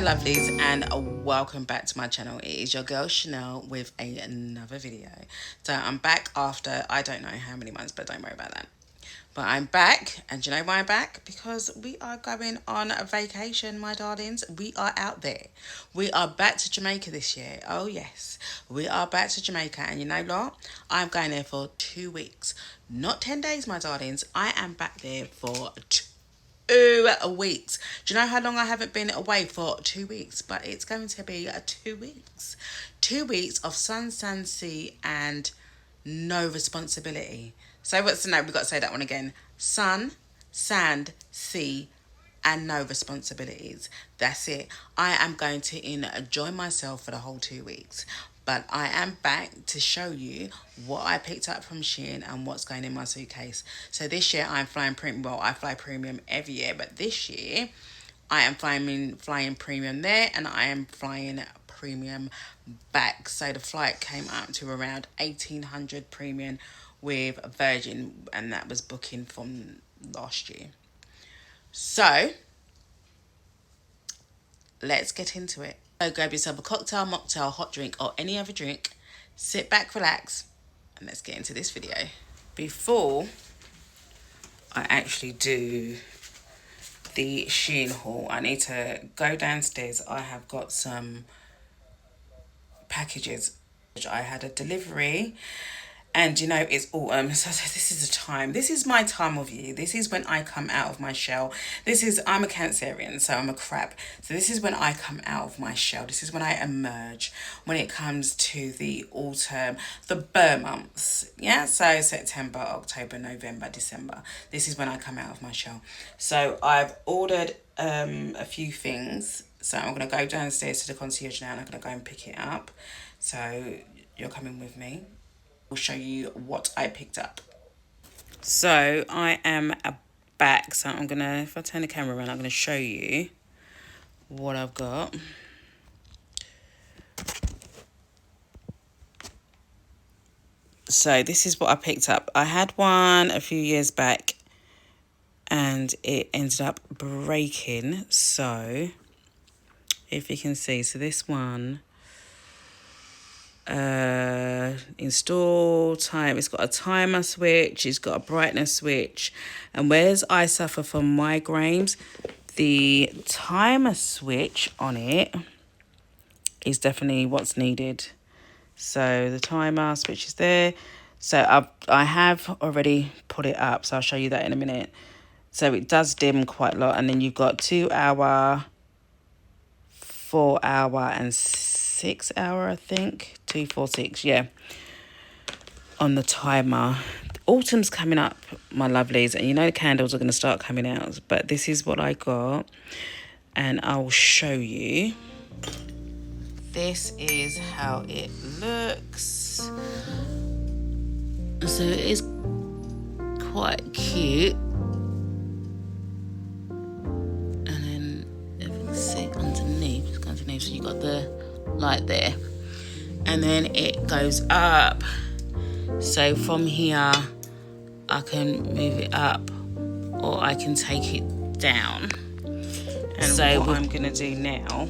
lovelies, and welcome back to my channel. It is your girl Chanel with another video. So I'm back after I don't know how many months, but don't worry about that. But I'm back, and do you know why I'm back? Because we are going on a vacation, my darlings. We are out there. We are back to Jamaica this year. Oh yes, we are back to Jamaica, and you know what? I'm going there for 2 weeks, not 10 days, my darlings. I am back there for 2 weeks. Do you know how long I haven't been away for 2 weeks? But it's going to be 2 weeks. 2 weeks of sun, sand, sea, and no responsibility. So what's the note? We've got to say that one again. Sun, sand, sea, and no responsibilities. That's it. I am going to enjoy myself for the whole 2 weeks. But I am back to show you what I picked up from Shein and what's going in my suitcase. So this year I'm flying premium. Well, I fly premium every year, but this year I am flying premium there, and I am flying premium back. So the flight came up to around 1,800 premium with Virgin, and that was booking from last year. So let's get into it. So grab yourself a cocktail, mocktail, hot drink, or any other drink. Sit back, relax, and let's get into this video. Before I actually do the Shein haul, I need to go downstairs. I have got some packages. I had a delivery, and you know it's autumn, so this is a time. This is my time of year. This is when I come out of my shell. I'm a Cancerian, so I'm a crab. So this is when I come out of my shell. This is when I emerge when it comes to the autumn, the burr months. Yeah, so September, October, November, December. This is when I come out of my shell. So I've ordered a few things. So I'm going to go downstairs to the concierge now, and I'm going to go and pick it up. So you're coming with me. I'll show you what I picked up. So I am back. So I'm going to, if I turn the camera around, I'm going to show you what I've got. So this is what I picked up. I had one a few years back and it ended up breaking. So if you can see, so this one, install time, it's got a timer switch, it's got a brightness switch, and whereas I suffer from migraines, the timer switch on it is definitely what's needed. So the timer switch is there. So I have already put it up, so I'll show you that in a minute. So it does dim quite a lot, and then you've got 2 hour, 4 hour, and 6 hour, I think. 2, 4, 6, yeah, on the timer. Autumn's coming up, my lovelies, and you know the candles are going to start coming out, but this is what I got, and I'll show you. This is how it looks. So it is quite cute. And then if you can see underneath, just go underneath, so you got the light there. And then it goes up. So from here, I can move it up, or I can take it down. And so what I'm gonna do now,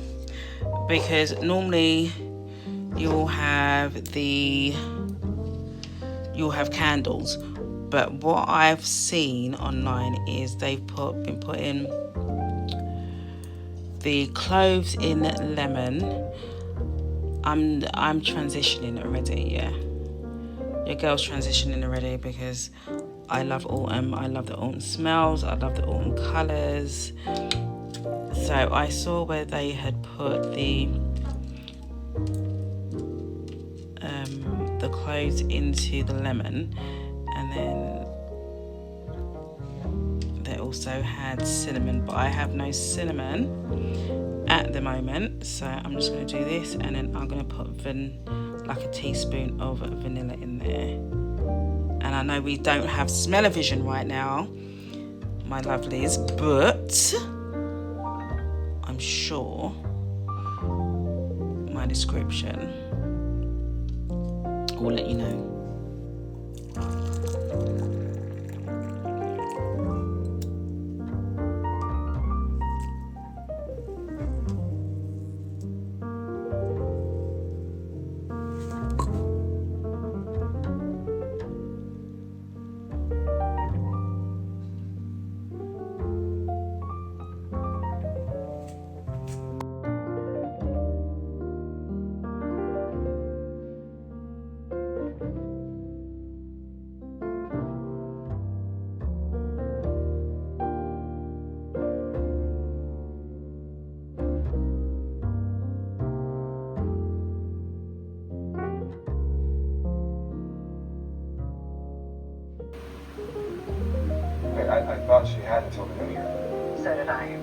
because normally you'll have candles, but what I've seen online is they've been putting the cloves in lemon. I'm transitioning already, yeah. Your girl's transitioning already because I love autumn. I love the autumn smells. I love the autumn colours. So I saw where they had put the cloves into the lemon, and then they also had cinnamon, but I have no cinnamon at the moment, so I'm just going to do this, and then I'm going to put like a teaspoon of vanilla in there. And I know we don't have smell-o-vision right now, my lovelies, but I'm sure my description will let you know. thought she had until the new year. So did I.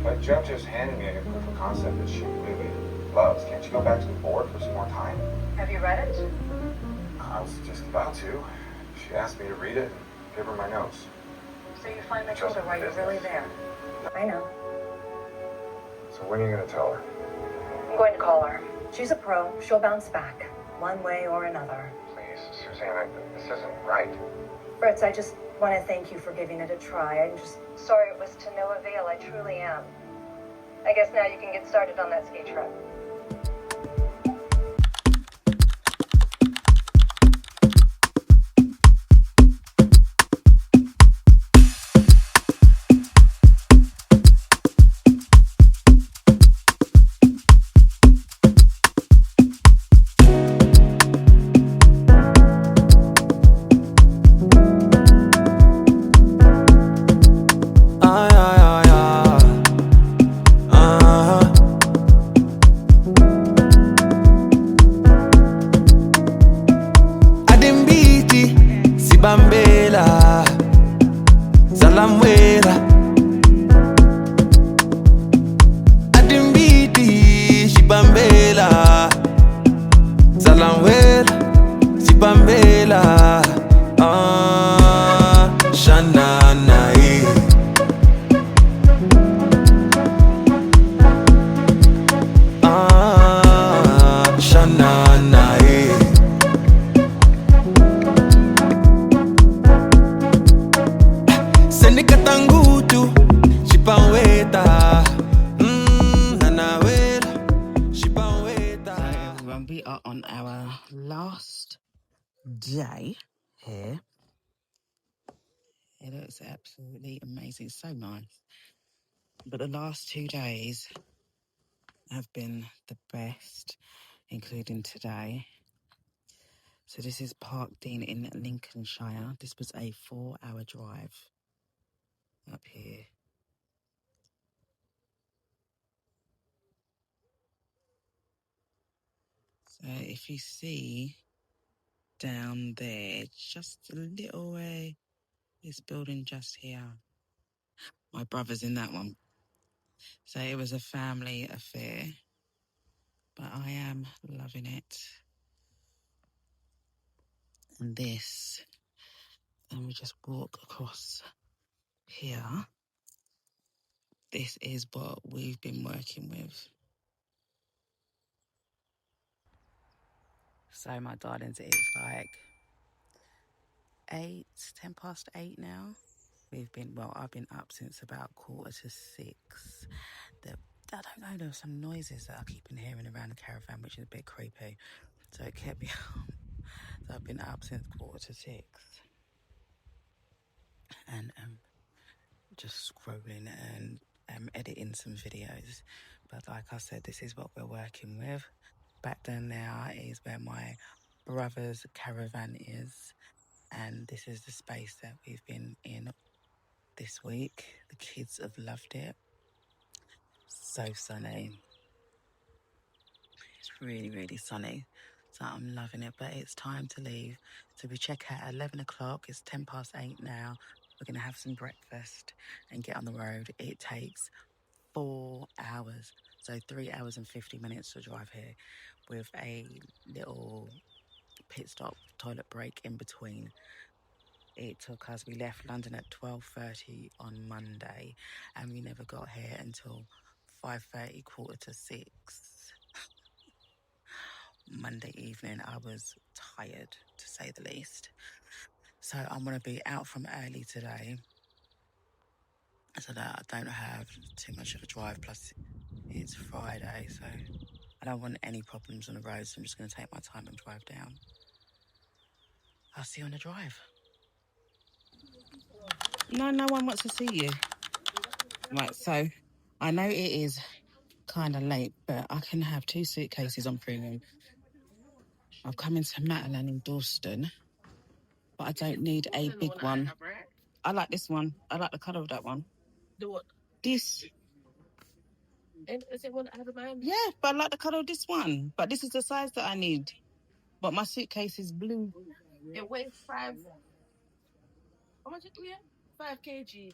But Jeff just handed me a new proof of concept that she really loves. Can't you go back to the board for some more time? Have you read it? I was just about to. She asked me to read it and give her my notes. So you finally told her why you're really there. I know. So when are you going to tell her? I'm going to call her. She's a pro. She'll bounce back, one way or another. Please, Susanna, this isn't right. Fritz, I just want to thank you for giving it a try. I'm just sorry it was to no avail. I truly am. I guess now you can get started on that ski trip. Bambela, Zalamwera, Adimbiti, Shibambela, Zalamwera, Shibambela, Shanana, Shanana. Tangutu, Shipanweta, Nanawela, Shipanweta. So everyone, we are on our last day here. It looks absolutely amazing. It's so nice. But the last 2 days have been the best, including today. So this is Park Dean in Lincolnshire. This was a 4-hour drive up here. So if you see down there, just a little way, this building just here. My brother's in that one. So it was a family affair, but I am loving it. And this, and we just walk across here. This is what we've been working with. So my darlings, it's like 10 past 8 now. I've been up since about 5:45. I don't know, there were some noises that I keep hearing around the caravan, which is a bit creepy. So it kept me up. So I've been up since 5:45. And just scrolling and editing some videos. But like I said, this is what we're working with. Back down there is where my brother's caravan is. And this is the space that we've been in this week. The kids have loved it. So sunny. It's really, really sunny. So I'm loving it, but it's time to leave. So we check out at 11 o'clock. It's 10 past 8 now. We're going to have some breakfast and get on the road. It takes 4 hours. So 3 hours and 50 minutes to drive here with a little pit stop, toilet break in between. It took us, we left London at 12:30 on Monday and we never got here until 5:30, 5:45. Monday evening. I was tired, to say the least. So I'm going to be out from early today so that I don't have too much of a drive. Plus, it's Friday, so I don't want any problems on the road. So I'm just going to take my time and drive down. I'll see you on the drive. No one wants to see you. Right, so I know it is kind of late, but I can have 2 suitcases on premium. I've come into Matalan in Dalston, but I don't need a big one. I like this one. I like the colour of that one. The what? This. Is it one that has a man? Yeah, but I like the colour of this one. But this is the size that I need. But my suitcase is blue. It weighs 5. How much it weigh? 5 kg.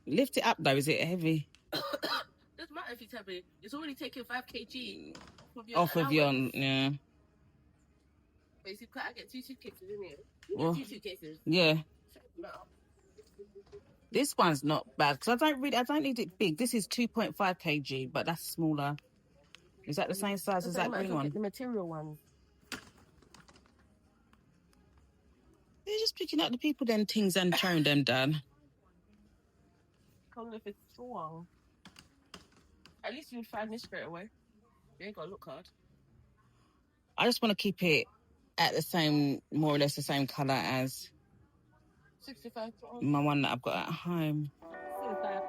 Lift it up though. Is it heavy? Doesn't matter if it's heavy. It's already taking 5 kg Off of your allowance. yeah. Basically, I get 2 suitcases in here. You Well, get 2 suitcases. yeah. No. This one's not bad because I don't need it big. This is 2.5 kg, but that's smaller. Is that the same size as that green one? The material ones. They're just picking up the people then things and throwing them down. I don't know if it's strong. At least you would find this straight away. You ain't got to look hard. I just want to keep it at the same, more or less the same colour as 65 my one that I've got at home. 65.